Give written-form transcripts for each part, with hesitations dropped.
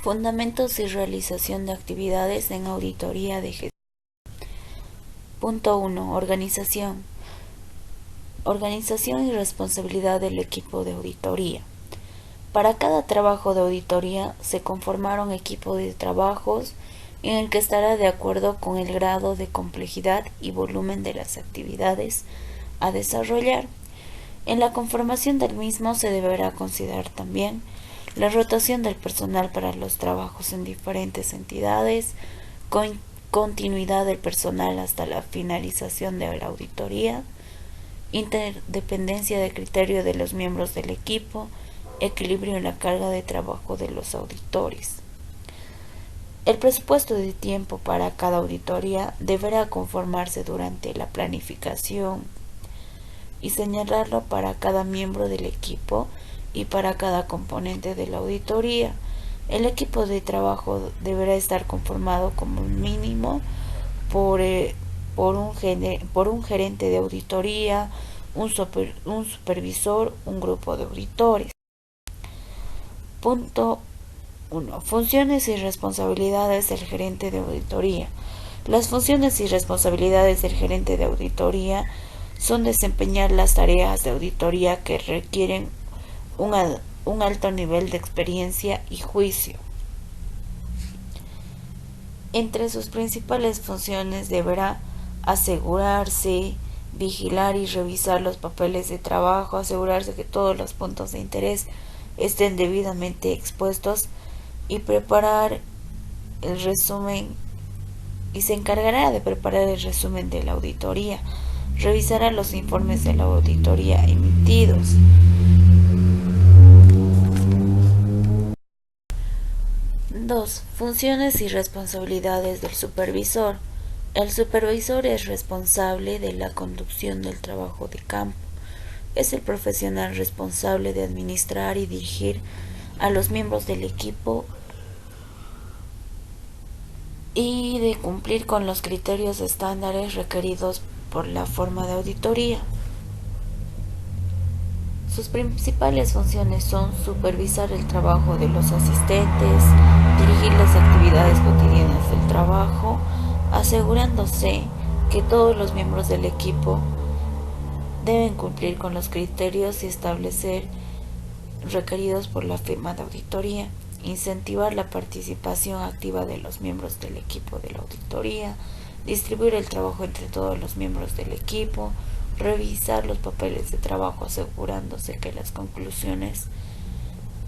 Fundamentos y realización de actividades en auditoría de gestión. Punto 1. Organización. Organización y responsabilidad del equipo de auditoría. Para cada trabajo de auditoría se conformará un equipo de trabajos en el que estará de acuerdo con el grado de complejidad y volumen de las actividades a desarrollar. En la conformación del mismo se deberá considerar también la rotación del personal para los trabajos en diferentes entidades, continuidad del personal hasta la finalización de la auditoría, interdependencia de criterio de los miembros del equipo, equilibrio en la carga de trabajo de los auditores. El presupuesto de tiempo para cada auditoría deberá conformarse durante la planificación y señalarlo para cada miembro del equipo y para cada componente de la auditoría. El equipo de trabajo deberá estar conformado como mínimo por un gerente de auditoría, un supervisor, un grupo de auditores. Punto 1. Funciones y responsabilidades del gerente de auditoría. Las funciones y responsabilidades del gerente de auditoría son desempeñar las tareas de auditoría que requieren un alto nivel de experiencia y juicio. Entre sus principales funciones deberá asegurarse, vigilar y revisar los papeles de trabajo, asegurarse que todos los puntos de interés estén debidamente expuestos y preparar el resumen, y se encargará de preparar el resumen de la auditoría. Revisará los informes de la auditoría emitidos. 2. Funciones y responsabilidades del supervisor. El supervisor es responsable de la conducción del trabajo de campo. Es el profesional responsable de administrar y dirigir a los miembros del equipo y de cumplir con los criterios estándares requeridos por la forma de auditoría. Sus principales funciones son supervisar el trabajo de los asistentes, dirigir las actividades cotidianas del trabajo, asegurándose que todos los miembros del equipo deben cumplir con los criterios y establecer requeridos por la firma de auditoría, incentivar la participación activa de los miembros del equipo de la auditoría, distribuir el trabajo entre todos los miembros del equipo, revisar los papeles de trabajo asegurándose que las conclusiones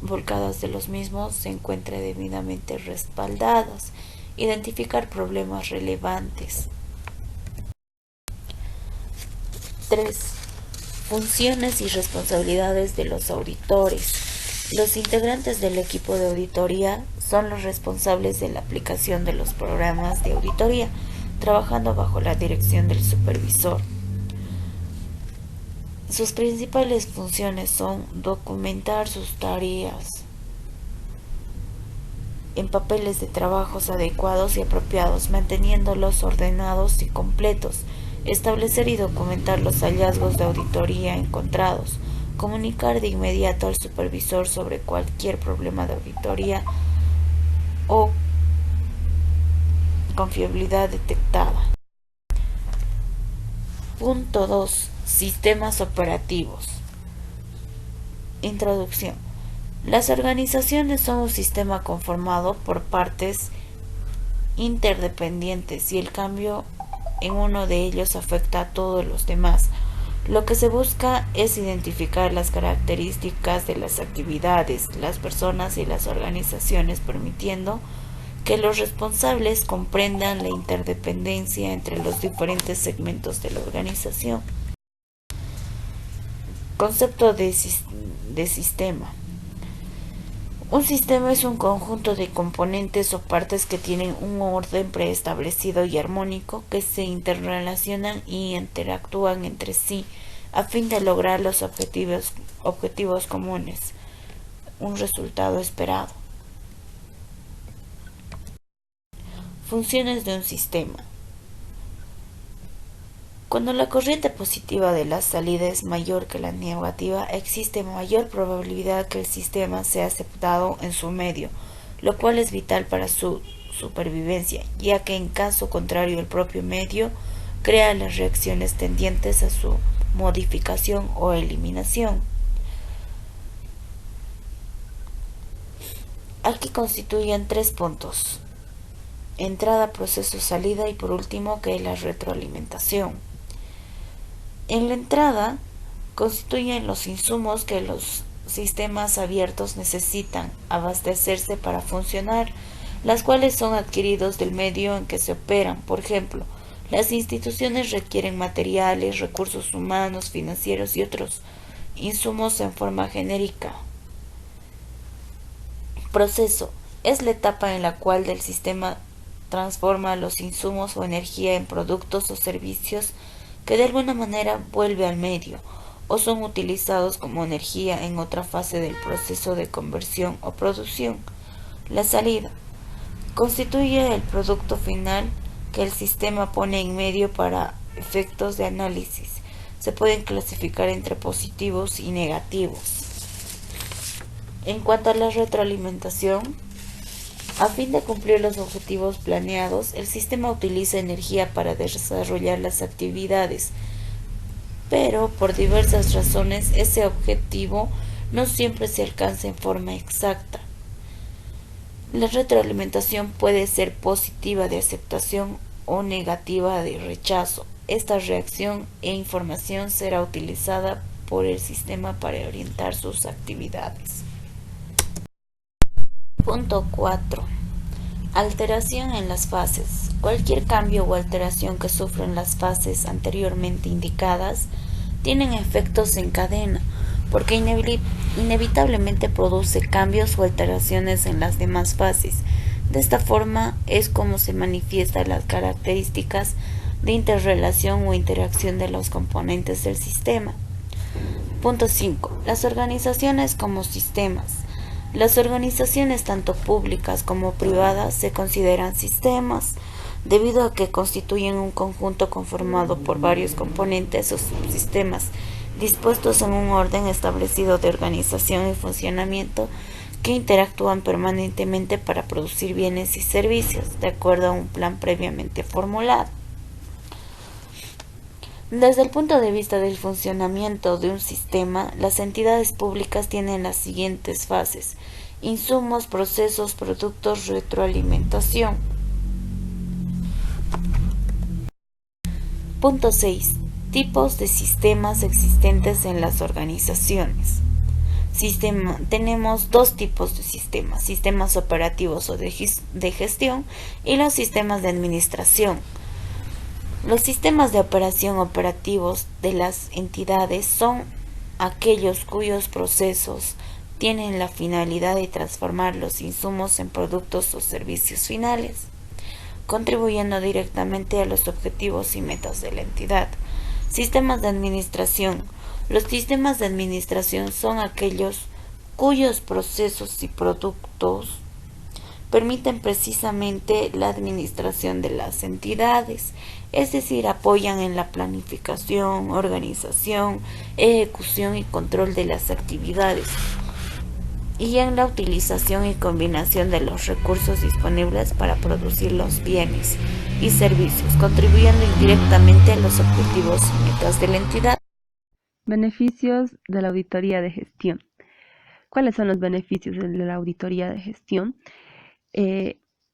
volcadas de los mismos se encuentren debidamente respaldadas, identificar problemas relevantes. 3. Funciones y responsabilidades de los auditores. Los integrantes del equipo de auditoría son los responsables de la aplicación de los programas de auditoría, trabajando bajo la dirección del supervisor. Sus principales funciones son documentar sus tareas en papeles de trabajos adecuados y apropiados, manteniéndolos ordenados y completos, establecer y documentar los hallazgos de auditoría encontrados, comunicar de inmediato al supervisor sobre cualquier problema de auditoría o confiabilidad detectada. Punto 2. Sistemas operativos. Introducción. Las organizaciones son un sistema conformado por partes interdependientes y el cambio en uno de ellos afecta a todos los demás. Lo que se busca es identificar las características de las actividades, las personas y las organizaciones, permitiendo que los responsables comprendan la interdependencia entre los diferentes segmentos de la organización. Concepto de sistema. Un sistema es un conjunto de componentes o partes que tienen un orden preestablecido y armónico, que se interrelacionan y interactúan entre sí a fin de lograr los objetivos comunes, un resultado esperado. Funciones de un sistema. Cuando la corriente positiva de la salida es mayor que la negativa, existe mayor probabilidad que el sistema sea aceptado en su medio, lo cual es vital para su supervivencia, ya que en caso contrario el propio medio crea las reacciones tendientes a su modificación o eliminación. Aquí constituyen tres puntos: entrada, proceso, salida y por último que es la retroalimentación. En la entrada constituyen los insumos que los sistemas abiertos necesitan abastecerse para funcionar, las cuales son adquiridos del medio en que se operan. Por ejemplo, las instituciones requieren materiales, recursos humanos, financieros y otros insumos en forma genérica. Proceso: es la etapa en la cual el sistema transforma los insumos o energía en productos o servicios que de alguna manera vuelve al medio o son utilizados como energía en otra fase del proceso de conversión o producción. La salida constituye el producto final que el sistema pone en medio para efectos de análisis. Se pueden clasificar entre positivos y negativos. En cuanto a la retroalimentación, a fin de cumplir los objetivos planeados, el sistema utiliza energía para desarrollar las actividades, pero por diversas razones ese objetivo no siempre se alcanza en forma exacta. La retroalimentación puede ser positiva de aceptación o negativa de rechazo. Esta reacción e información será utilizada por el sistema para orientar sus actividades. Punto 4. Alteración en las fases. Cualquier cambio o alteración que sufren las fases anteriormente indicadas tienen efectos en cadena, porque inevitablemente produce cambios o alteraciones en las demás fases. De esta forma es como se manifiestan las características de interrelación o interacción de los componentes del sistema. Punto 5. Las organizaciones como sistemas. Las organizaciones tanto públicas como privadas se consideran sistemas, debido a que constituyen un conjunto conformado por varios componentes o subsistemas dispuestos en un orden establecido de organización y funcionamiento que interactúan permanentemente para producir bienes y servicios, de acuerdo a un plan previamente formulado. Desde el punto de vista del funcionamiento de un sistema, las entidades públicas tienen las siguientes fases: insumos, procesos, productos, retroalimentación. Punto 6. Tipos de sistemas existentes en las organizaciones. Tenemos dos tipos de sistemas: sistemas operativos o de gestión y los sistemas de administración. Los sistemas de operación operativos de las entidades son aquellos cuyos procesos tienen la finalidad de transformar los insumos en productos o servicios finales, contribuyendo directamente a los objetivos y metas de la entidad. Sistemas de administración. Los sistemas de administración son aquellos cuyos procesos y productos permiten precisamente la administración de las entidades, es decir, apoyan en la planificación, organización, ejecución y control de las actividades, y en la utilización y combinación de los recursos disponibles para producir los bienes y servicios, contribuyendo indirectamente a los objetivos y metas de la entidad. Beneficios de la auditoría de gestión. ¿Cuáles son los beneficios de la auditoría de gestión?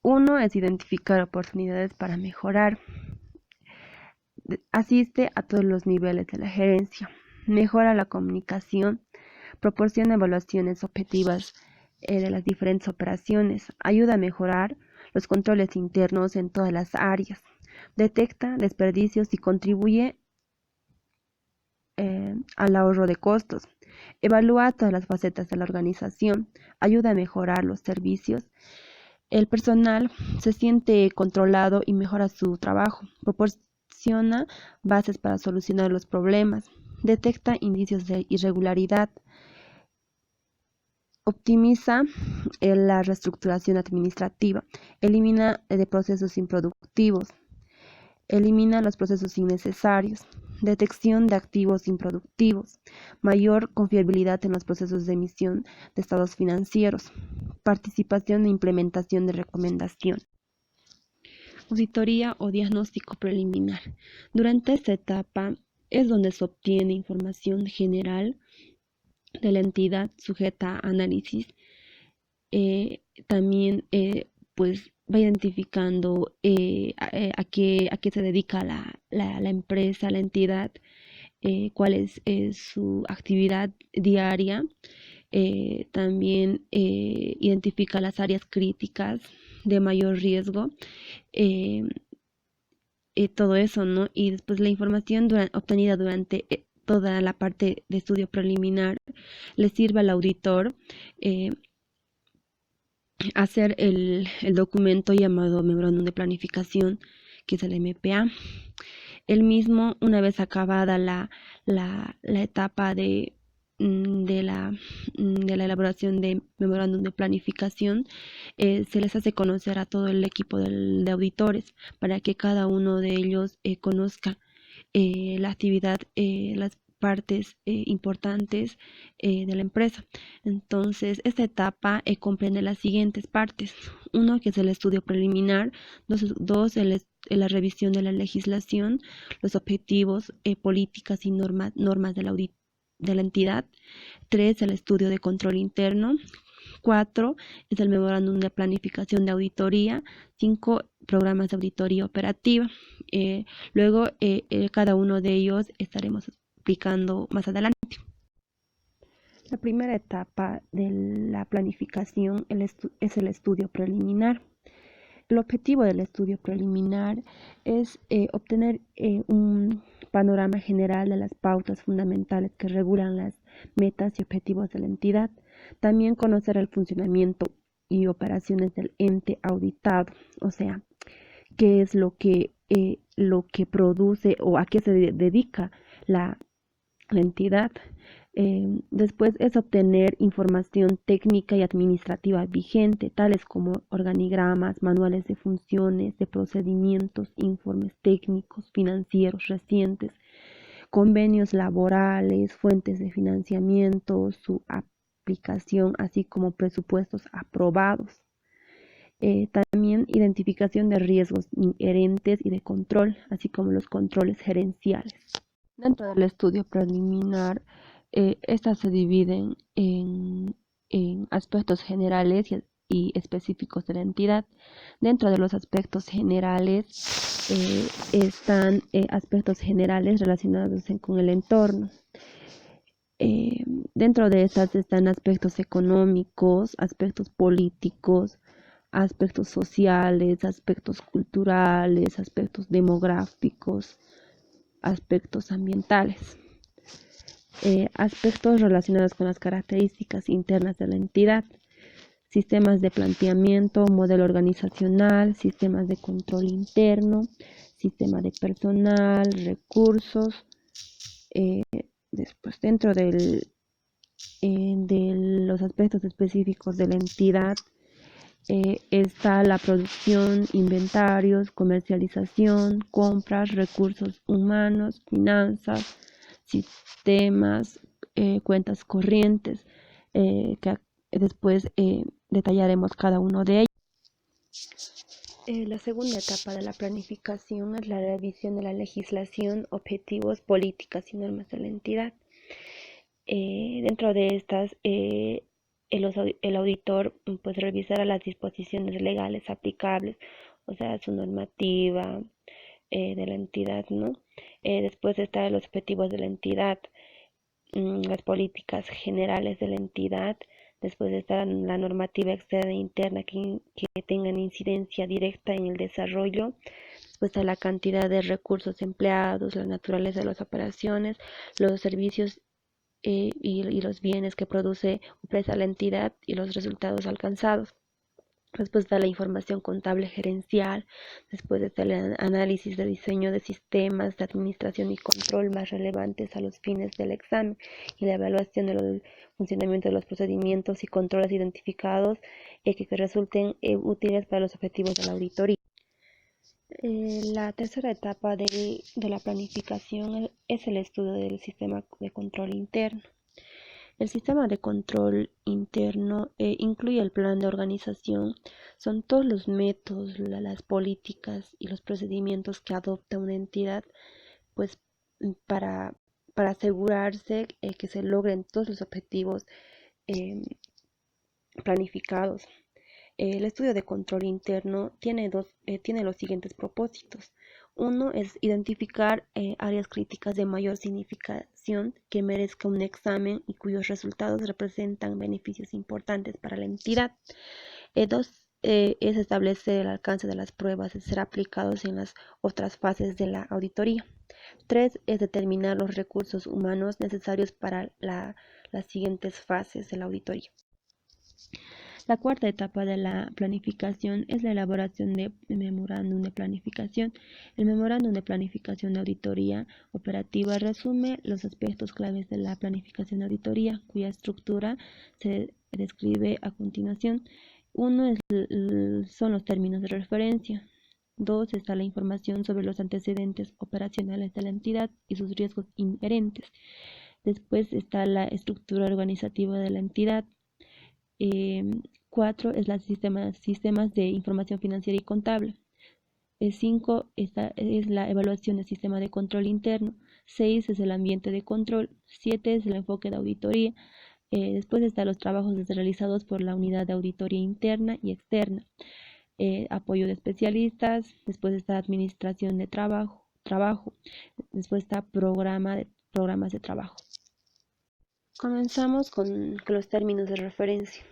Uno es identificar oportunidades para mejorar. Asiste a todos los niveles de la gerencia. Mejora la comunicación. Proporciona evaluaciones objetivas de las diferentes operaciones. Ayuda a mejorar los controles internos en todas las áreas. Detecta desperdicios y contribuye al ahorro de costos. Evalúa todas las facetas de la organización. Ayuda a mejorar los servicios. El personal se siente controlado y mejora su trabajo. Proporciona bases para solucionar los problemas. Detecta indicios de irregularidad. Optimiza la reestructuración administrativa. Elimina de procesos improductivos. Elimina los procesos innecesarios. detección de activos improductivos, mayor confiabilidad en los procesos de emisión de estados financieros, participación e implementación de recomendación. Auditoría o diagnóstico preliminar. Durante esta etapa es donde se obtiene información general de la entidad sujeta a análisis. También pues va identificando a qué se dedica la empresa, la entidad, cuál es su actividad diaria. También identifica las áreas críticas de mayor riesgo. Todo eso, ¿no? Y después la información obtenida durante toda la parte de estudio preliminar le sirve al auditor hacer el documento llamado Memorándum de Planificación, que es el MPA. El mismo, una vez acabada la etapa de la elaboración de memorándum de planificación, se les hace conocer a todo el equipo de auditores para que cada uno de ellos conozca la actividad, las partes importantes de la empresa. Entonces, esta etapa comprende las siguientes partes. Uno, que es el estudio preliminar. Dos, la revisión de la legislación, los objetivos, políticas y normas de la entidad. 3, el estudio de control interno. 4, es el memorándum de planificación de auditoría. 5, programas de auditoría operativa. Luego, cada uno de ellos estaremos explicando más adelante. La primera etapa de la planificación es el estudio preliminar. El objetivo del estudio preliminar es obtener un panorama general de las pautas fundamentales que regulan las metas y objetivos de la entidad. También conocer el funcionamiento y operaciones del ente auditado, o sea, qué es lo que produce o a qué se dedica la entidad. Después es obtener información técnica y administrativa vigente, tales como organigramas, manuales de funciones, de procedimientos, informes técnicos, financieros recientes, convenios laborales, fuentes de financiamiento, su aplicación, así como presupuestos aprobados. También identificación de riesgos inherentes y de control, así como los controles gerenciales. Dentro del estudio preliminar, estas se dividen en aspectos generales y específicos de la entidad. Dentro de los aspectos generales están aspectos generales relacionados con el entorno. Dentro de estas están aspectos económicos, aspectos políticos, aspectos sociales, aspectos culturales, aspectos demográficos, aspectos ambientales, aspectos relacionados con las características internas de la entidad, sistemas de planteamiento, modelo organizacional, sistemas de control interno, sistema de personal, recursos. Después, dentro de los aspectos específicos de la entidad, está la producción, inventarios, comercialización, compras, recursos humanos, finanzas, sistemas, cuentas corrientes, que después detallaremos cada uno de ellos. La segunda etapa de la planificación es la revisión de la legislación, objetivos, políticas y normas de la entidad. Dentro de estas, el auditor pues revisará las disposiciones legales aplicables, o sea, su normativa de la entidad, ¿no? Después están los objetivos de la entidad, las políticas generales de la entidad. Después está la normativa externa e interna que tengan incidencia directa en el desarrollo. Después está la cantidad de recursos empleados, la naturaleza de las operaciones, los servicios y los bienes que produce o presta la entidad y los resultados alcanzados. Después está la información contable gerencial. Después está el análisis de diseño de sistemas de administración y control más relevantes a los fines del examen y la evaluación del funcionamiento de los procedimientos y controles identificados que resulten útiles para los objetivos de la auditoría. La tercera etapa de la planificación es el estudio del sistema de control interno. El sistema de control interno incluye el plan de organización, son todos los métodos, las políticas y los procedimientos que adopta una entidad, pues para, para asegurarse que se logren todos los objetivos eh, planificados. El estudio de control interno tiene los siguientes propósitos. Uno es identificar áreas críticas de mayor significación que merezca un examen y cuyos resultados representan beneficios importantes para la entidad. Dos es establecer el alcance de las pruebas a ser aplicados en las otras fases de la auditoría. Tres es determinar los recursos humanos necesarios para las siguientes fases de la auditoría. La cuarta etapa de la planificación es la elaboración de memorándum de planificación. El memorándum de planificación de auditoría operativa resume los aspectos claves de la planificación de auditoría, cuya estructura se describe a continuación. Uno son los términos de referencia. Dos está la información sobre los antecedentes operacionales de la entidad y sus riesgos inherentes. Después está la estructura organizativa de la entidad. 4 es los sistemas de información financiera y contable. 5 es la evaluación del sistema de control interno. 6 es el ambiente de control. 7 es el enfoque de auditoría. Después están los trabajos realizados por la unidad de auditoría interna y externa. Apoyo de especialistas. Después está administración de trabajo. Después está programas de trabajo. Comenzamos con los términos de referencia.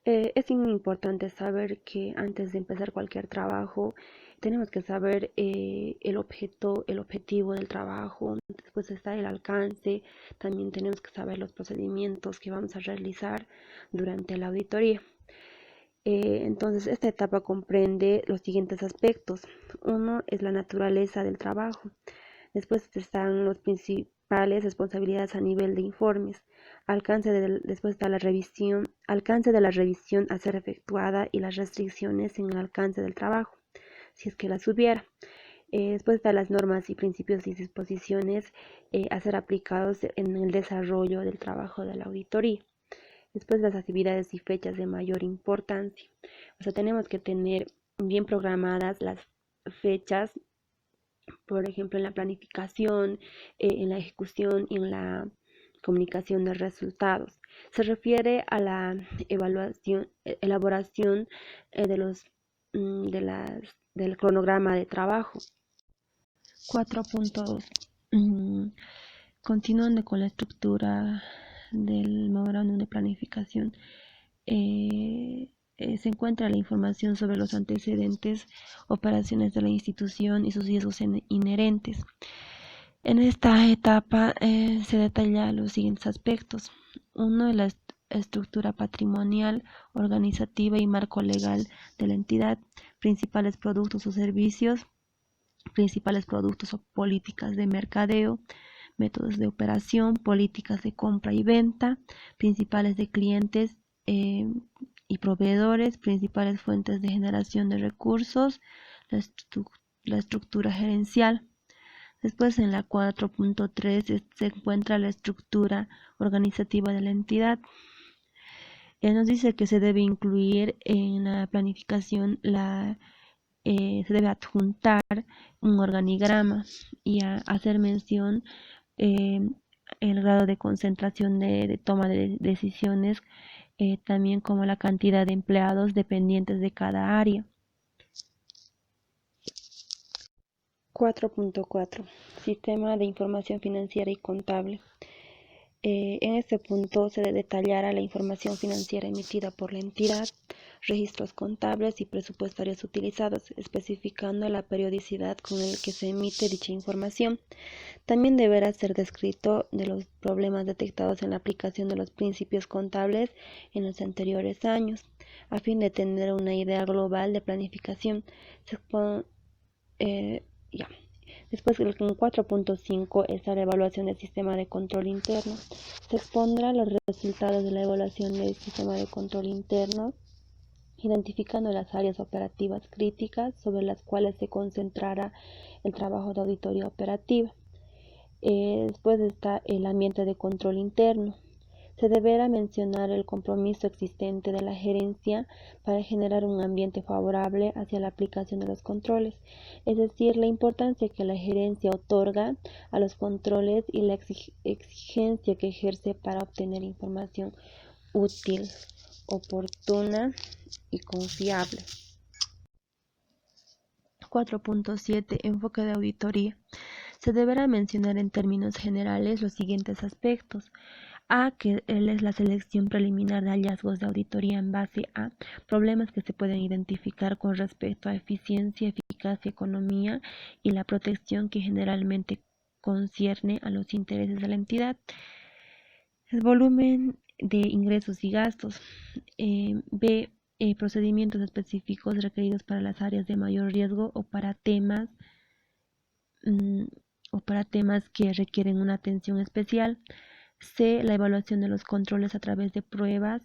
Es muy importante saber que antes de empezar cualquier trabajo tenemos que saber el objetivo del trabajo, después está el alcance, también tenemos que saber los procedimientos que vamos a realizar durante la auditoría. Entonces, esta etapa comprende los siguientes aspectos. Uno es la naturaleza del trabajo. Después están las principales responsabilidades a nivel de informes. Después está la revisión, alcance de la revisión a ser efectuada y las restricciones en el alcance del trabajo, si es que las hubiera. Después están las normas y principios y disposiciones a ser aplicados en el desarrollo del trabajo de la auditoría. Después las actividades y fechas de mayor importancia. O sea, tenemos que tener bien programadas las fechas, por ejemplo, en la planificación, en la ejecución y en la comunicación de resultados. Se refiere a la elaboración del cronograma de trabajo. 4.2. Continuando con la estructura del memorándum de planificación, se encuentra la información sobre los antecedentes, operaciones de la institución y sus riesgos inherentes. En esta etapa se detallan los siguientes aspectos. Uno es la estructura patrimonial, organizativa y marco legal de la entidad, principales productos o servicios, principales productos o políticas de mercadeo, métodos de operación, políticas de compra y venta, principales de clientes y proveedores, principales fuentes de generación de recursos, la estructura gerencial. Después en la 4.3 se encuentra la estructura organizativa de la entidad. Nos dice que se debe incluir en la planificación se debe adjuntar un organigrama y hacer mención el grado de concentración de toma de decisiones, también como la cantidad de empleados dependientes de cada área. 4.4 Sistema de información financiera y contable. En este punto se detallará la información financiera emitida por la entidad, registros contables y presupuestarios utilizados, especificando la periodicidad con la que se emite dicha información. También deberá ser descrito de los problemas detectados en la aplicación de los principios contables en los anteriores años, a fin de tener una idea global de planificación. Después, en 4.5 está la evaluación del sistema de control interno. Se expondrá los resultados de la evaluación del sistema de control interno identificando las áreas operativas críticas sobre las cuales se concentrará el trabajo de auditoría operativa. Después está el ambiente de control interno. Se deberá mencionar el compromiso existente de la gerencia para generar un ambiente favorable hacia la aplicación de los controles, es decir, la importancia que la gerencia otorga a los controles y la exigencia que ejerce para obtener información útil, oportuna y confiable. 4.7. Enfoque de auditoría. Se deberá mencionar en términos generales los siguientes aspectos. A, que es la selección preliminar de hallazgos de auditoría en base a problemas que se pueden identificar con respecto a eficiencia, eficacia, economía y la protección que generalmente concierne a los intereses de la entidad. El volumen de ingresos y gastos. B, procedimientos específicos requeridos para las áreas de mayor riesgo o para temas que requieren una atención especial. C, la evaluación de los controles a través de pruebas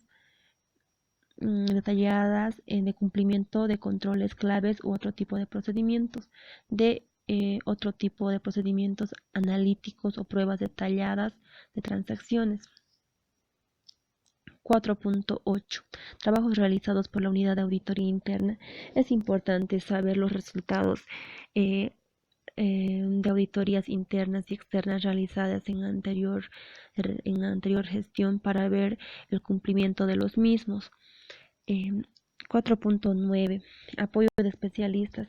detalladas de cumplimiento de controles claves u otro tipo de procedimientos. D, otro tipo de procedimientos analíticos o pruebas detalladas de transacciones. 4.8. Trabajos realizados por la unidad de auditoría interna. Es importante saber los resultados de auditorías internas y externas realizadas en anterior gestión para ver el cumplimiento de los mismos. 4.9. Apoyo de especialistas.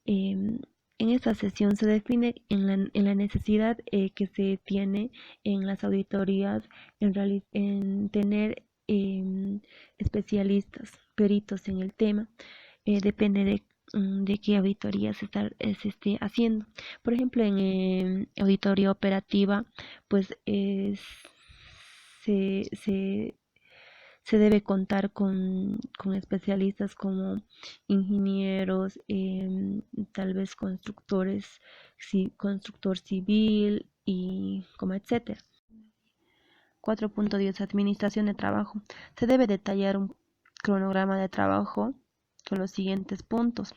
En esta sesión se define en la necesidad que se tiene en las auditorías en tener especialistas, peritos en el tema. Depende de qué auditoría se esté haciendo. Por ejemplo, en auditoría operativa, pues se debe contar con especialistas como ingenieros, tal vez constructor civil y como etcétera. 4.10. Administración de trabajo. Se debe detallar un cronograma de trabajo con los siguientes puntos.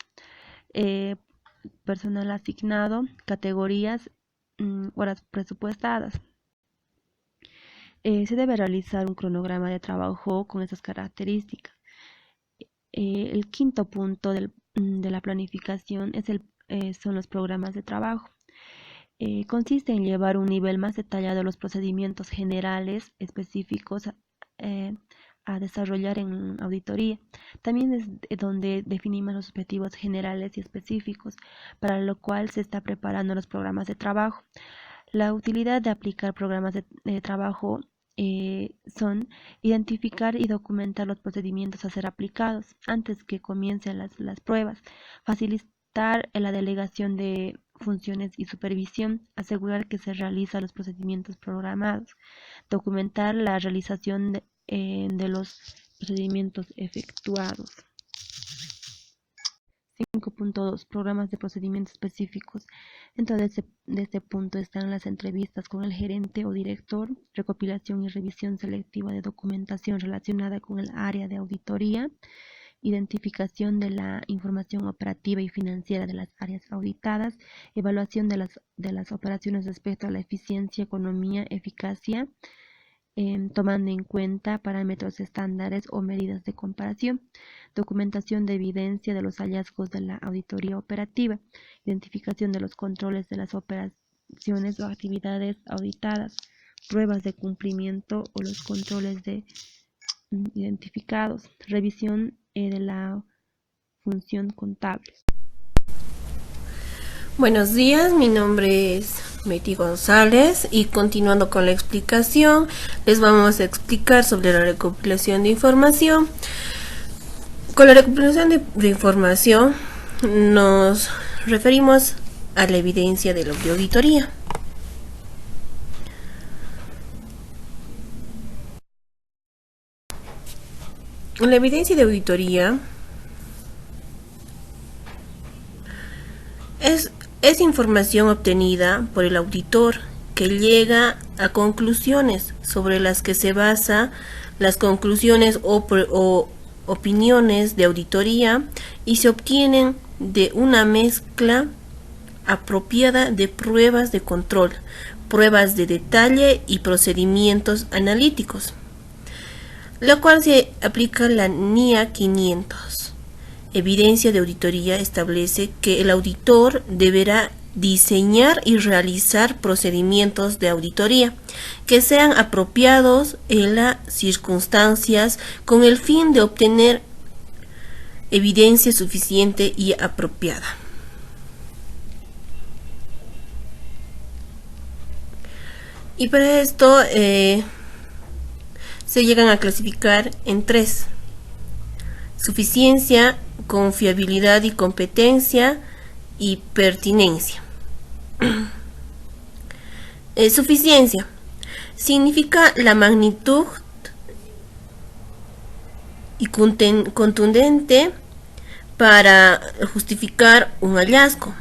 Personal asignado, categorías, horas presupuestadas. Se debe realizar un cronograma de trabajo con esas características. El quinto punto de la planificación son los programas de trabajo. Consiste en llevar un nivel más detallado de los procedimientos generales específicos a desarrollar en auditoría. También es donde definimos los objetivos generales y específicos, para lo cual se está preparando los programas de trabajo. La utilidad de aplicar programas de trabajo son identificar y documentar los procedimientos a ser aplicados antes que comiencen las pruebas, facilitar la delegación de funciones y supervisión, asegurar que se realizan los procedimientos programados, documentar la realización de los procedimientos efectuados. 5.2. Programas de procedimientos específicos. Dentro de este punto están las entrevistas con el gerente o director, recopilación y revisión selectiva de documentación relacionada con el área de auditoría, identificación de la información operativa y financiera de las áreas auditadas, evaluación de las operaciones respecto a la eficiencia, economía, eficacia, tomando en cuenta parámetros estándares o medidas de comparación, documentación de evidencia de los hallazgos de la auditoría operativa, identificación de los controles de las operaciones o actividades auditadas, pruebas de cumplimiento o los controles identificados, revisión de la función contable. Buenos días, mi nombre es Betty González y continuando con la explicación, les vamos a explicar sobre la recopilación de información. Con la recopilación de información nos referimos a la evidencia de la auditoría. La evidencia de auditoría es información obtenida por el auditor que llega a conclusiones sobre las que se basa las conclusiones o opiniones de auditoría y se obtienen de una mezcla apropiada de pruebas de control, pruebas de detalle y procedimientos analíticos, la cual se aplica la NIA 500. Evidencia de auditoría establece que el auditor deberá diseñar y realizar procedimientos de auditoría que sean apropiados en las circunstancias con el fin de obtener evidencia suficiente y apropiada. Y para esto se llegan a clasificar en 3: suficiencia, confiabilidad y competencia, y pertinencia. Suficiencia significa la magnitud y contundente para justificar un hallazgo.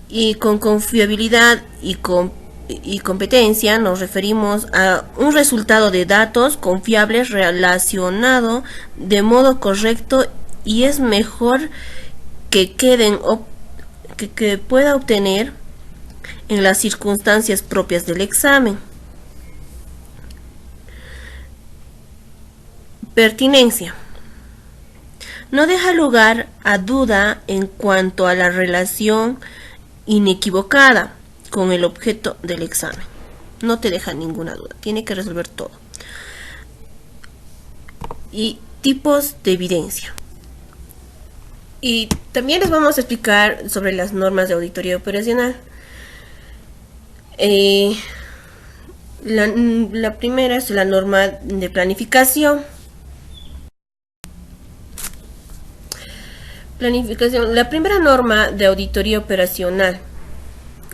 Y con confiabilidad y competencia nos referimos a un resultado de datos confiables relacionado de modo correcto y es mejor que pueda obtener en las circunstancias propias del examen. Pertinencia no deja lugar a duda en cuanto a la relación inequivocada con el objeto del examen. No te deja ninguna duda, tiene que resolver todo. Y tipos de evidencia. Y también les vamos a explicar sobre las normas de auditoría operacional. La primera es la norma de planificación. La primera norma de auditoría operacional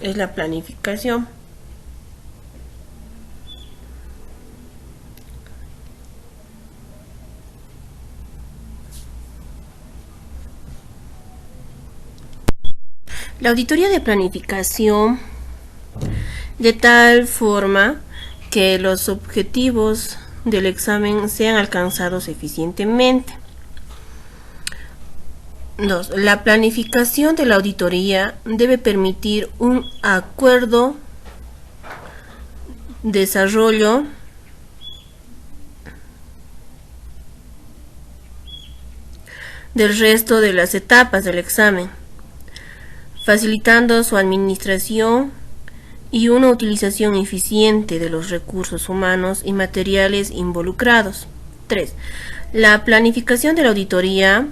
es la planificación. La auditoría de planificación de tal forma que los objetivos del examen sean alcanzados eficientemente. 2. La planificación de la auditoría debe permitir un acuerdo, desarrollo del resto de las etapas del examen, facilitando su administración y una utilización eficiente de los recursos humanos y materiales involucrados. 3. La planificación de la auditoría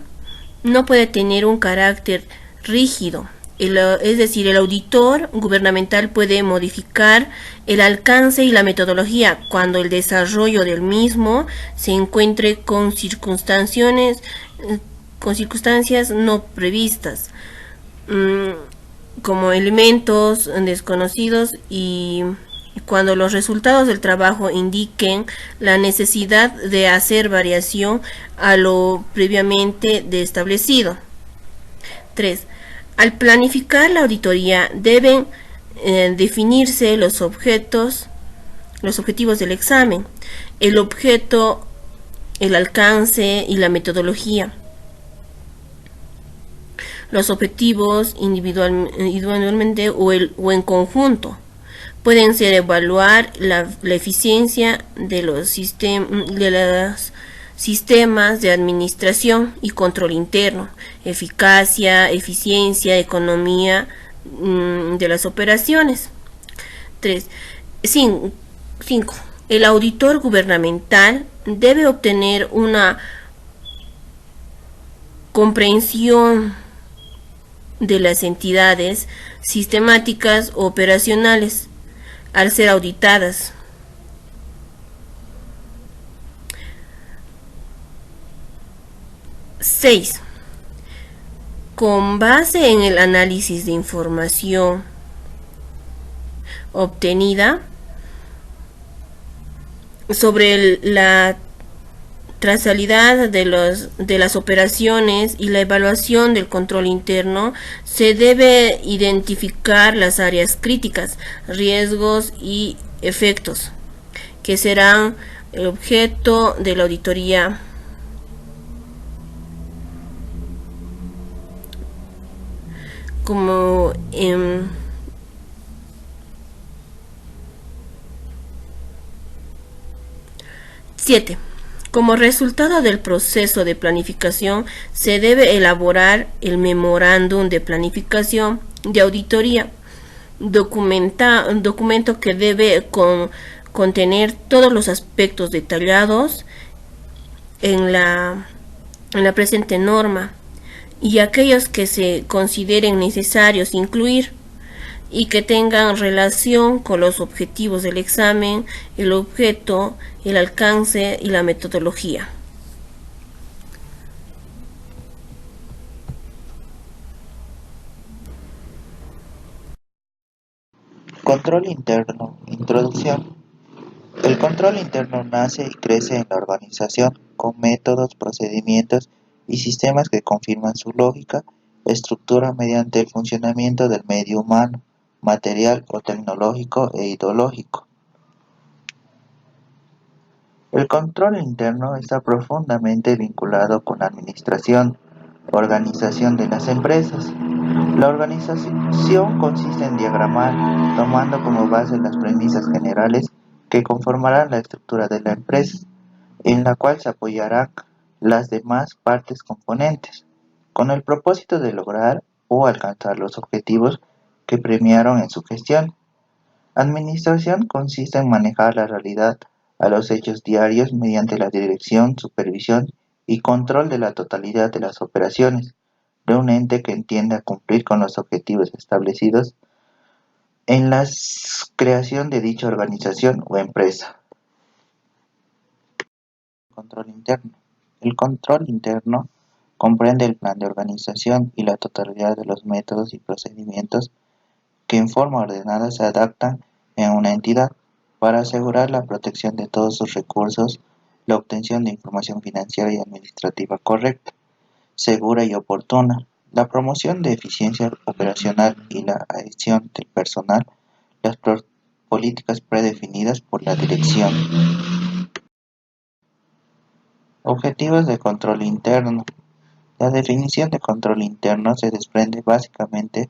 no puede tener un carácter rígido, es decir, el auditor gubernamental puede modificar el alcance y la metodología cuando el desarrollo del mismo se encuentre con circunstancias no previstas, como elementos desconocidos, y cuando los resultados del trabajo indiquen la necesidad de hacer variación a lo previamente establecido. 3. Al planificar la auditoría deben definirse los objetivos del examen, el objeto, el alcance y la metodología. Los objetivos individualmente o en conjunto pueden ser evaluar la eficiencia de los sistemas de administración y control interno, eficacia, eficiencia, economía de las operaciones. 5. El auditor gubernamental debe obtener una comprensión de las entidades sistemáticas o operacionales al ser auditadas. 6. Con base en el análisis de información obtenida sobre la trazabilidad de las operaciones y la evaluación del control interno, se debe identificar las áreas críticas, riesgos y efectos que serán El objeto de la auditoría como 7. Como resultado del proceso de planificación, se debe elaborar el memorándum de planificación de auditoría, documento que debe contener todos los aspectos detallados en la presente norma y aquellos que se consideren necesarios incluir y que tengan relación con los objetivos del examen, el objeto, el alcance y la metodología. Control interno. Introducción. El control interno nace y crece en la organización con métodos, procedimientos y sistemas que confirman su lógica, estructura mediante el funcionamiento del medio humano, material o tecnológico e ideológico. El control interno está profundamente vinculado con la administración, organización de las empresas. La organización consiste en diagramar, tomando como base las premisas generales que conformarán la estructura de la empresa, en la cual se apoyarán las demás partes componentes, con el propósito de lograr o alcanzar los objetivos que premiaron en su gestión. Administración consiste en manejar la realidad a los hechos diarios mediante la dirección, supervisión y control de la totalidad de las operaciones de un ente que entienda cumplir con los objetivos establecidos en la creación de dicha organización o empresa. Control interno. El control interno comprende el plan de organización y la totalidad de los métodos y procedimientos que en forma ordenada se adaptan en una entidad para asegurar la protección de todos sus recursos, la obtención de información financiera y administrativa correcta, segura y oportuna, la promoción de eficiencia operacional y la adhesión del personal, las políticas predefinidas por la dirección. Objetivos de control interno. La definición de control interno se desprende básicamente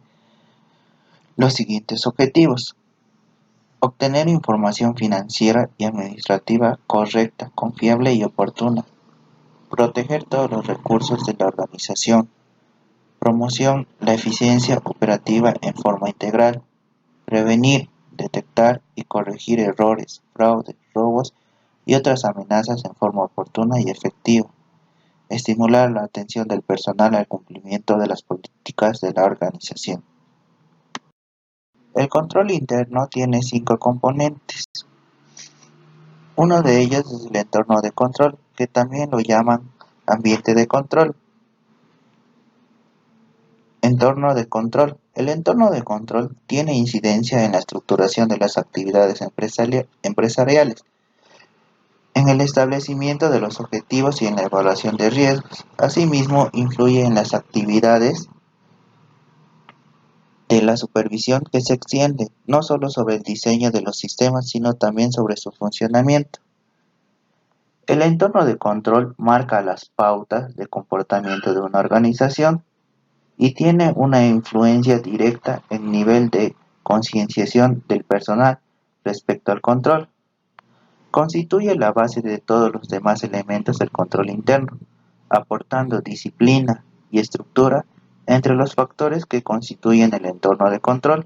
los siguientes objetivos: obtener información financiera y administrativa correcta, confiable y oportuna, proteger todos los recursos de la organización, promoción la eficiencia operativa en forma integral, prevenir, detectar y corregir errores, fraudes, robos y otras amenazas en forma oportuna y efectiva, estimular la atención del personal al cumplimiento de las políticas de la organización. El control interno tiene 5 componentes. Uno de ellos es el entorno de control, que también lo llaman ambiente de control. Entorno de control. El entorno de control tiene incidencia en la estructuración de las actividades empresariales, en el establecimiento de los objetivos y en la evaluación de riesgos. Asimismo, influye en las actividades de la supervisión, que se extiende no solo sobre el diseño de los sistemas, sino también sobre su funcionamiento. El entorno de control marca las pautas de comportamiento de una organización y tiene una influencia directa en el nivel de concienciación del personal respecto al control. Constituye la base de todos los demás elementos del control interno, aportando disciplina y estructura. Entre los factores que constituyen el entorno de control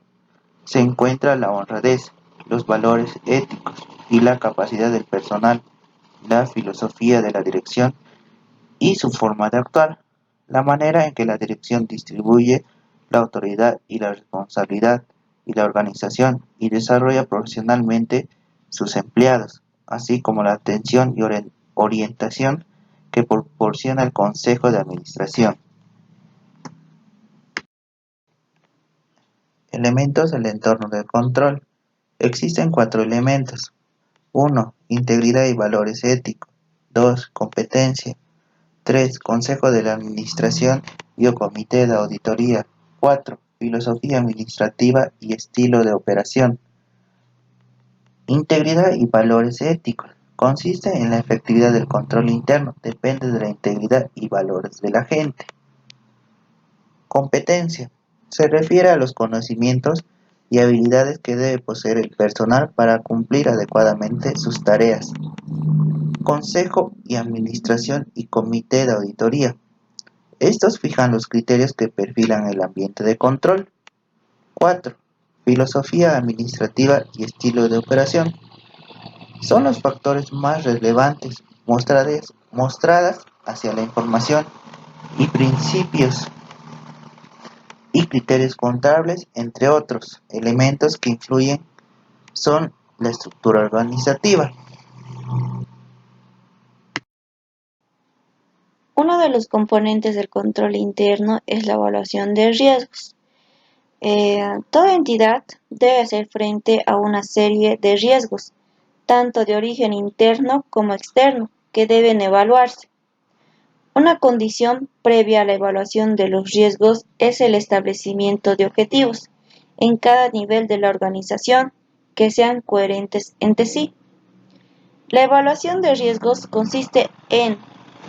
se encuentra la honradez, los valores éticos y la capacidad del personal, la filosofía de la dirección y su forma de actuar, la manera en que la dirección distribuye la autoridad y la responsabilidad y la organización y desarrolla profesionalmente sus empleados, así como la atención y orientación que proporciona el Consejo de Administración. Elementos del entorno de control. Existen 4 elementos. 1. Integridad y valores éticos. 2. Competencia. 3. Consejo de la Administración y o Comité de Auditoría. 4. Filosofía administrativa y estilo de operación. Integridad y valores éticos. Consiste en la efectividad del control interno, depende de la integridad y valores de la gente. Competencia. Se refiere a los conocimientos y habilidades que debe poseer el personal para cumplir adecuadamente sus tareas. Consejo y Administración y Comité de Auditoría. Estos fijan los criterios que perfilan el ambiente de control. 4. Filosofía administrativa y estilo de operación. Son los factores más relevantes mostradas hacia la información y principios y criterios contables, entre otros elementos que influyen son la estructura organizativa. Uno de los componentes del control interno es la evaluación de riesgos. Toda entidad debe hacer frente a una serie de riesgos, tanto de origen interno como externo, que deben evaluarse. Una condición previa a la evaluación de los riesgos es el establecimiento de objetivos en cada nivel de la organización que sean coherentes entre sí. La evaluación de riesgos consiste en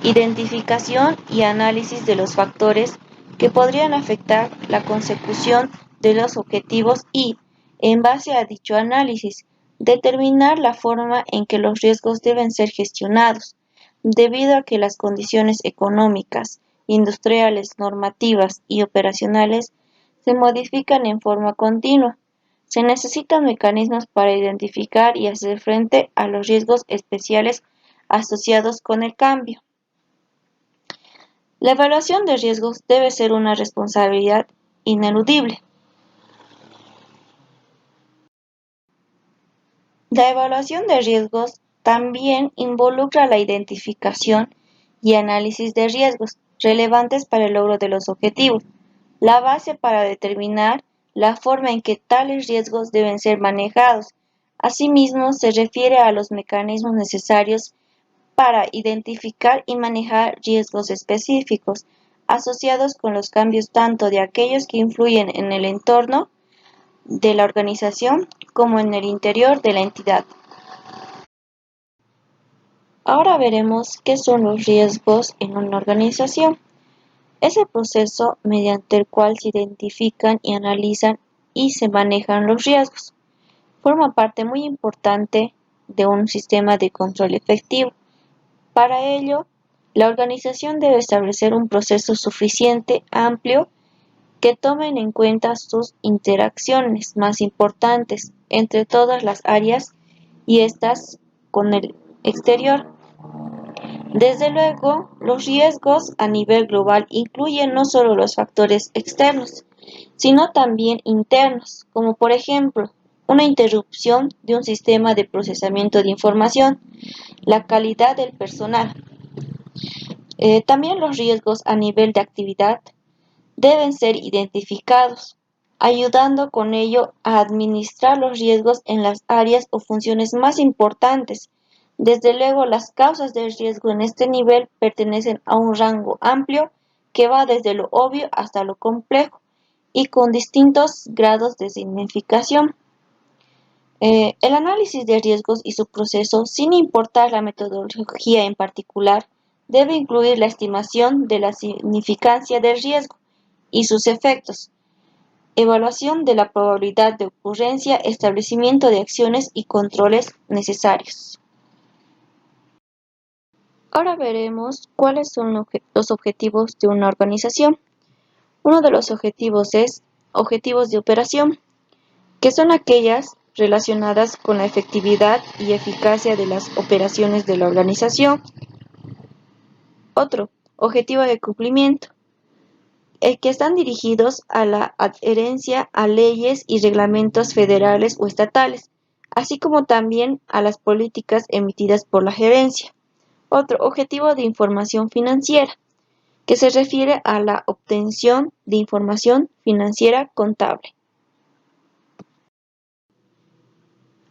identificación y análisis de los factores que podrían afectar la consecución de los objetivos y, en base a dicho análisis, determinar la forma en que los riesgos deben ser gestionados, debido a que las condiciones económicas, industriales, normativas y operacionales se modifican en forma continua. Se necesitan mecanismos para identificar y hacer frente a los riesgos especiales asociados con el cambio. La evaluación de riesgos debe ser una responsabilidad ineludible. La evaluación de riesgos también involucra la identificación y análisis de riesgos relevantes para el logro de los objetivos, la base para determinar la forma en que tales riesgos deben ser manejados. Asimismo, se refiere a los mecanismos necesarios para identificar y manejar riesgos específicos asociados con los cambios tanto de aquellos que influyen en el entorno de la organización como en el interior de la entidad. Ahora veremos qué son los riesgos en una organización. Es el proceso mediante el cual se identifican y analizan y se manejan los riesgos. Forma parte muy importante de un sistema de control efectivo. Para ello, la organización debe establecer un proceso suficiente, amplio, que tomen en cuenta sus interacciones más importantes entre todas las áreas y estas con el exterior. Desde luego, los riesgos a nivel global incluyen no solo los factores externos, sino también internos, como por ejemplo, una interrupción de un sistema de procesamiento de información, la calidad del personal. También los riesgos a nivel de actividad deben ser identificados, ayudando con ello a administrar los riesgos en las áreas o funciones más importantes. Desde luego, las causas del riesgo en este nivel pertenecen a un rango amplio que va desde lo obvio hasta lo complejo y con distintos grados de significación. El análisis de riesgos y su proceso, sin importar la metodología en particular, debe incluir la estimación de la significancia del riesgo y sus efectos, evaluación de la probabilidad de ocurrencia, establecimiento de acciones y controles necesarios. Ahora veremos cuáles son los objetivos de una organización. Uno de los objetivos es objetivos de operación, que son aquellas relacionadas con la efectividad y eficacia de las operaciones de la organización. Otro, objetivo de cumplimiento, que están dirigidos a la adherencia a leyes y reglamentos federales o estatales, así como también a las políticas emitidas por la gerencia. Otro, objetivo de información financiera, que se refiere a la obtención de información financiera contable.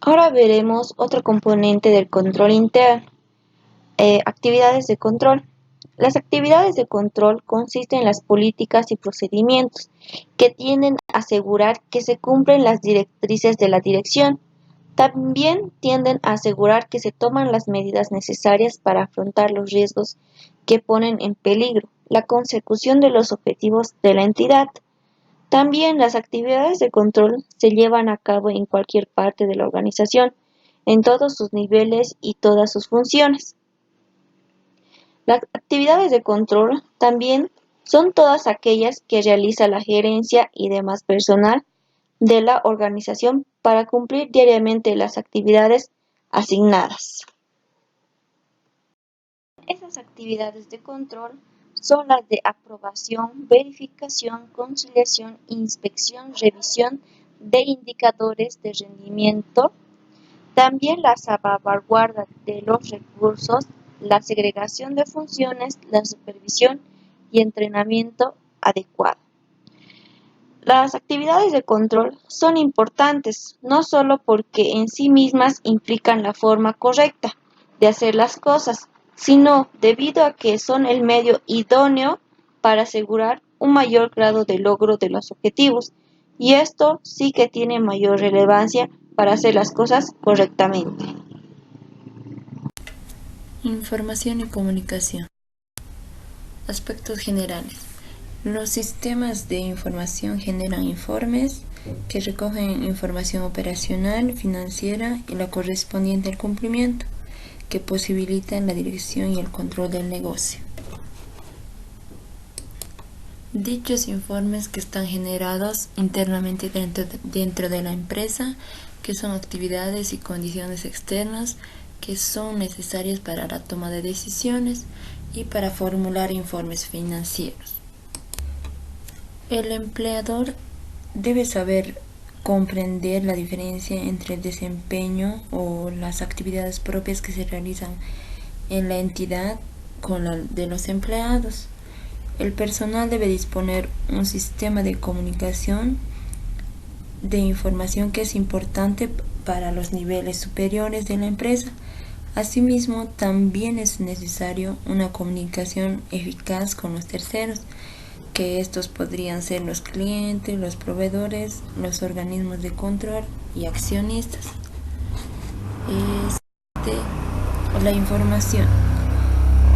Ahora veremos otro componente del control interno, actividades de control. Las actividades de control consisten en las políticas y procedimientos que tienden a asegurar que se cumplen las directrices de la dirección, También tienden a asegurar que se toman las medidas necesarias para afrontar los riesgos que ponen en peligro la consecución de los objetivos de la entidad. También las actividades de control se llevan a cabo en cualquier parte de la organización, en todos sus niveles y todas sus funciones. Las actividades de control también son todas aquellas que realiza la gerencia y demás personal de la organización para cumplir diariamente las actividades asignadas. Esas actividades de control son las de aprobación, verificación, conciliación, inspección, revisión de indicadores de rendimiento, también la salvaguarda de los recursos, la segregación de funciones, la supervisión y entrenamiento adecuado. Las actividades de control son importantes, no solo porque en sí mismas implican la forma correcta de hacer las cosas, sino debido a que son el medio idóneo para asegurar un mayor grado de logro de los objetivos, y esto sí que tiene mayor relevancia para hacer las cosas correctamente. Información y comunicación. Aspectos generales. Los sistemas de información generan informes que recogen información operacional, financiera y la correspondiente al cumplimiento, que posibilitan la dirección y el control del negocio. Dichos informes que están generados internamente dentro de la empresa, que son actividades y condiciones externas que son necesarias para la toma de decisiones y para formular informes financieros. El empleador debe saber comprender la diferencia entre el desempeño o las actividades propias que se realizan en la entidad con la de los empleados. El personal debe disponer un sistema de comunicación de información que es importante para los niveles superiores de la empresa. Asimismo, también es necesario una comunicación eficaz con los terceros, que estos podrían ser los clientes, los proveedores, los organismos de control y accionistas. La información.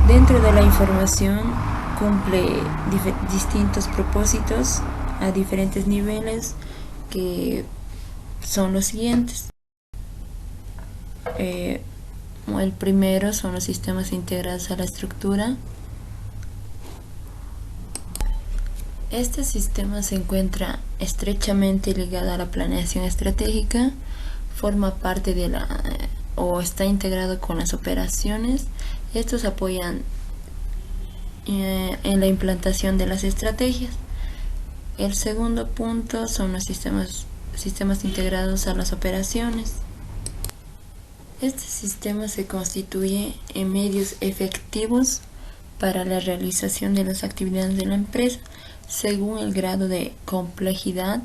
Dentro de la información cumple distintos propósitos a diferentes niveles, que son los siguientes. El primero son los sistemas integrados a la estructura. Este sistema se encuentra estrechamente ligado a la planeación estratégica, forma parte de o está integrado con las operaciones. Estos apoyan en la implantación de las estrategias. El segundo punto son los sistemas integrados a las operaciones. Este sistema se constituye en medios efectivos para la realización de las actividades de la empresa, según el grado de complejidad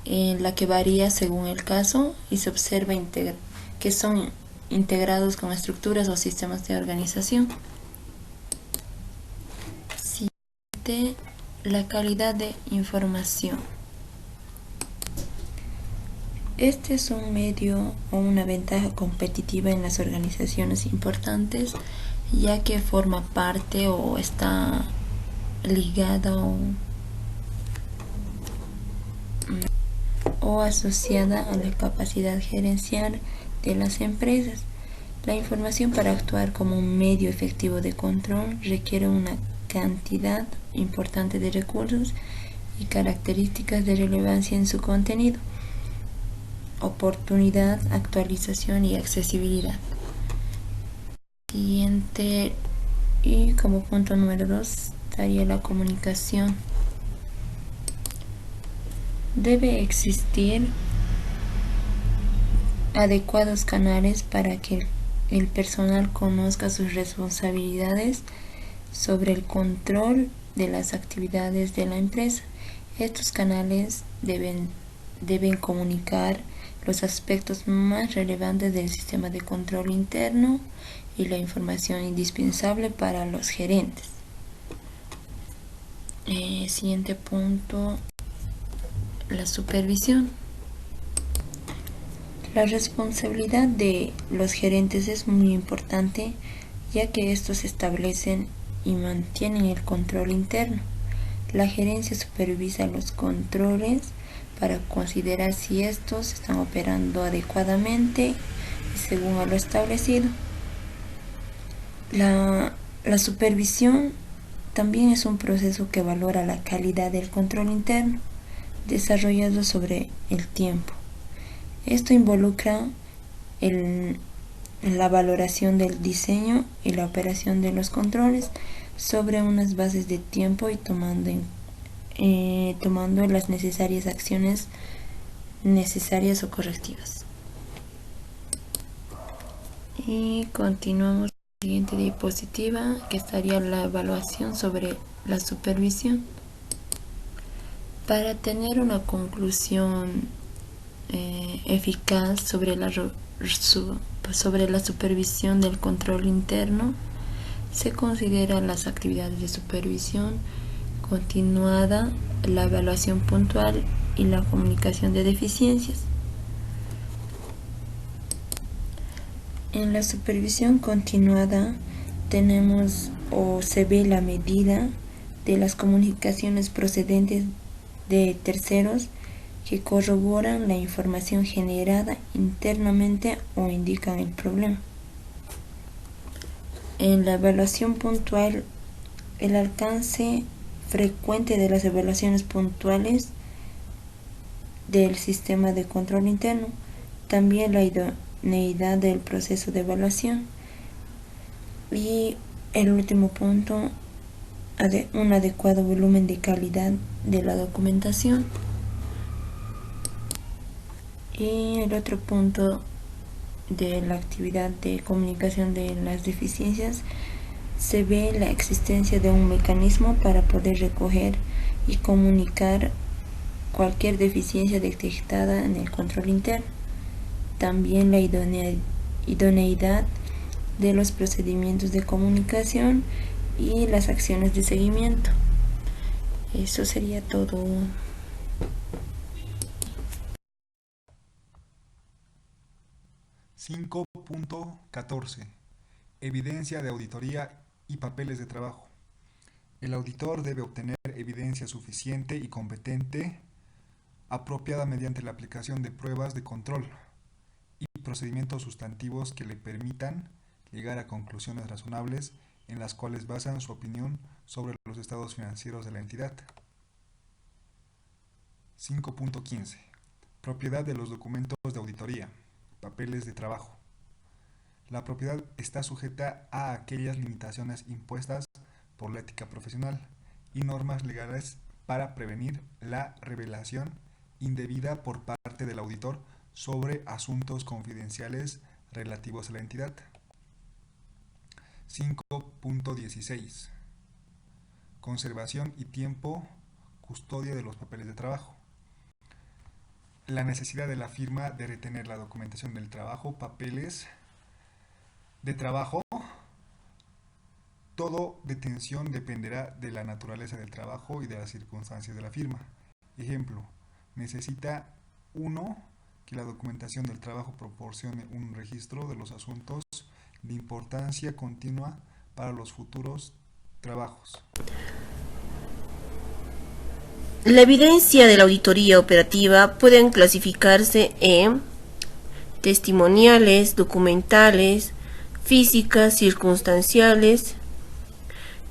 en la que varía según el caso, y se observa que son integrados con estructuras o sistemas de organización. Siguiente, la calidad de información. Este es un medio o una ventaja competitiva en las organizaciones importantes, ya que forma parte o está ligada o asociada a la capacidad gerencial de las empresas. La información para actuar como un medio efectivo de control requiere una cantidad importante de recursos y características de relevancia en su contenido, oportunidad, actualización y accesibilidad. Siguiente, y como punto número 2 estaría la comunicación. Debe existir adecuados canales para que el personal conozca sus responsabilidades sobre el control de las actividades de la empresa. Estos canales deben comunicar los aspectos más relevantes del sistema de control interno y la información indispensable para los gerentes. Siguiente punto, la supervisión. La responsabilidad de los gerentes es muy importante, ya que estos establecen y mantienen el control interno. La gerencia supervisa los controles para considerar si estos están operando adecuadamente y según a lo establecido. La supervisión también es un proceso que valora la calidad del control interno, desarrollado sobre el tiempo. Esto involucra la valoración del diseño y la operación de los controles sobre unas bases de tiempo y tomando las necesarias acciones necesarias o correctivas. Y continuamos con la siguiente diapositiva, que estaría la evaluación sobre la supervisión. Para tener una conclusión eficaz sobre la supervisión del control interno, se consideran las actividades de supervisión continuada, la evaluación puntual y la comunicación de deficiencias. En la supervisión continuada tenemos o se ve la medida de las comunicaciones procedentes de terceros que corroboran la información generada internamente o indican el problema. En la evaluación puntual, el alcance frecuente de las evaluaciones puntuales del sistema de control interno, también la idoneidad del proceso de evaluación y el último punto, un adecuado volumen de calidad de la documentación. Y el otro punto de la actividad de comunicación de las deficiencias, se ve la existencia de un mecanismo para poder recoger y comunicar cualquier deficiencia detectada en el control interno. También la idoneidad de los procedimientos de comunicación y las acciones de seguimiento. Eso sería todo. .14 Evidencia de auditoría y papeles de trabajo. El auditor debe obtener evidencia suficiente y competente, apropiada mediante la aplicación de pruebas de control y procedimientos sustantivos que le permitan llegar a conclusiones razonables en las cuales basan su opinión sobre los estados financieros de la entidad. 5.15 Propiedad de los documentos de auditoría. Papeles de trabajo. La propiedad está sujeta a aquellas limitaciones impuestas por la ética profesional y normas legales para prevenir la revelación indebida por parte del auditor sobre asuntos confidenciales relativos a la entidad. 5.16 Conservación y tiempo, custodia de los papeles de trabajo. La necesidad de la firma de retener la documentación del trabajo, papeles de trabajo. Todo detención dependerá de la naturaleza del trabajo y de las circunstancias de la firma. Ejemplo, necesita 1 que la documentación del trabajo proporcione un registro de los asuntos de importancia continua para los futuros trabajos. La evidencia de la auditoría operativa pueden clasificarse en testimoniales, documentales, físicas, circunstanciales,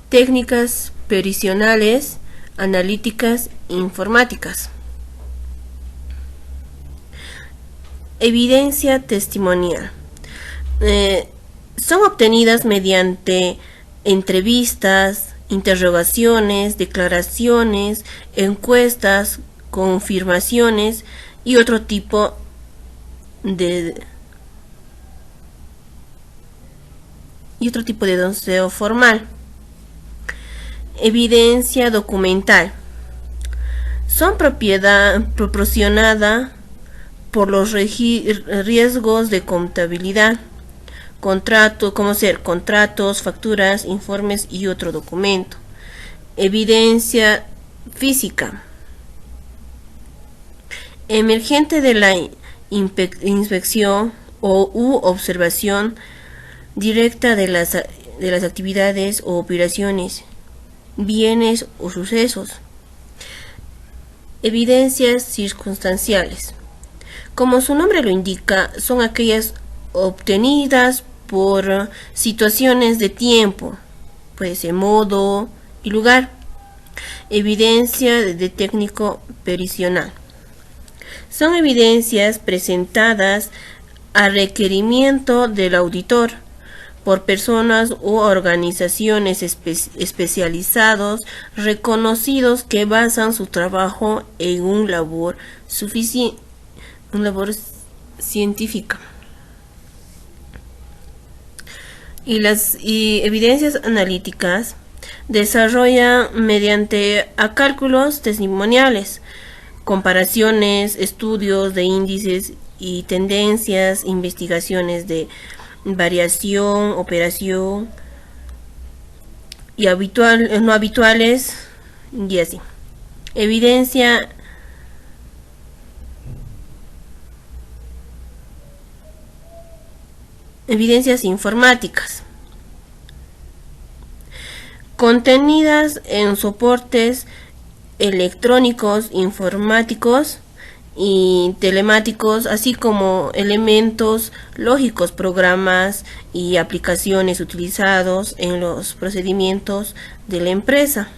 técnicas, pericionales, analíticas, informáticas. Evidencia testimonial. Son obtenidas mediante entrevistas, interrogaciones, declaraciones, encuestas, confirmaciones y otro tipo de doseo formal. Evidencia documental. Son propiedad proporcionada por los riesgos de contabilidad, contratos, facturas, informes y otro documento. Evidencia física. Emergente de la inspección u observación directa de las actividades o operaciones, bienes o sucesos. Evidencias circunstanciales. Como su nombre lo indica, son aquellas obtenidas por situaciones de tiempo, puede ser modo y lugar. Evidencia de técnico pericional. Son evidencias presentadas a requerimiento del auditor por personas u organizaciones especializados reconocidos que basan su trabajo en una labor científica. Y evidencias analíticas desarrollan mediante a cálculos testimoniales, comparaciones, estudios de índices y tendencias, investigaciones de variación, operación y no habituales y así. Evidencias informáticas contenidas en soportes electrónicos, informáticos y telemáticos, así como elementos lógicos, programas y aplicaciones utilizados en los procedimientos de la empresa.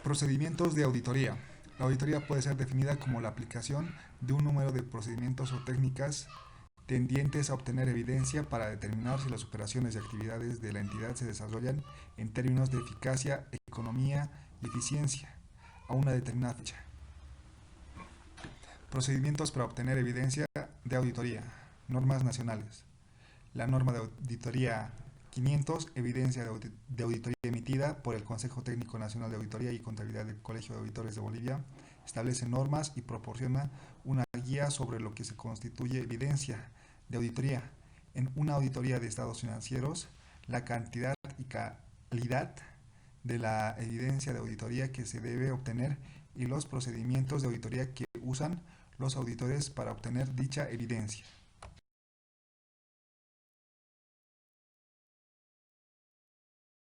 Procedimientos de auditoría. La auditoría puede ser definida como la aplicación de un número de procedimientos o técnicas tendientes a obtener evidencia para determinar si las operaciones y actividades de la entidad se desarrollan en términos de eficacia, economía y eficiencia a una determinada fecha. Procedimientos para obtener evidencia de auditoría. Normas nacionales. La norma de auditoría 500, evidencia de auditoría emitida por el Consejo Técnico Nacional de Auditoría y Contabilidad del Colegio de Auditores de Bolivia, establece normas y proporciona una guía sobre lo que se constituye evidencia de auditoría. En una auditoría de estados financieros, la cantidad y calidad de la evidencia de auditoría que se debe obtener y los procedimientos de auditoría que usan los auditores para obtener dicha evidencia.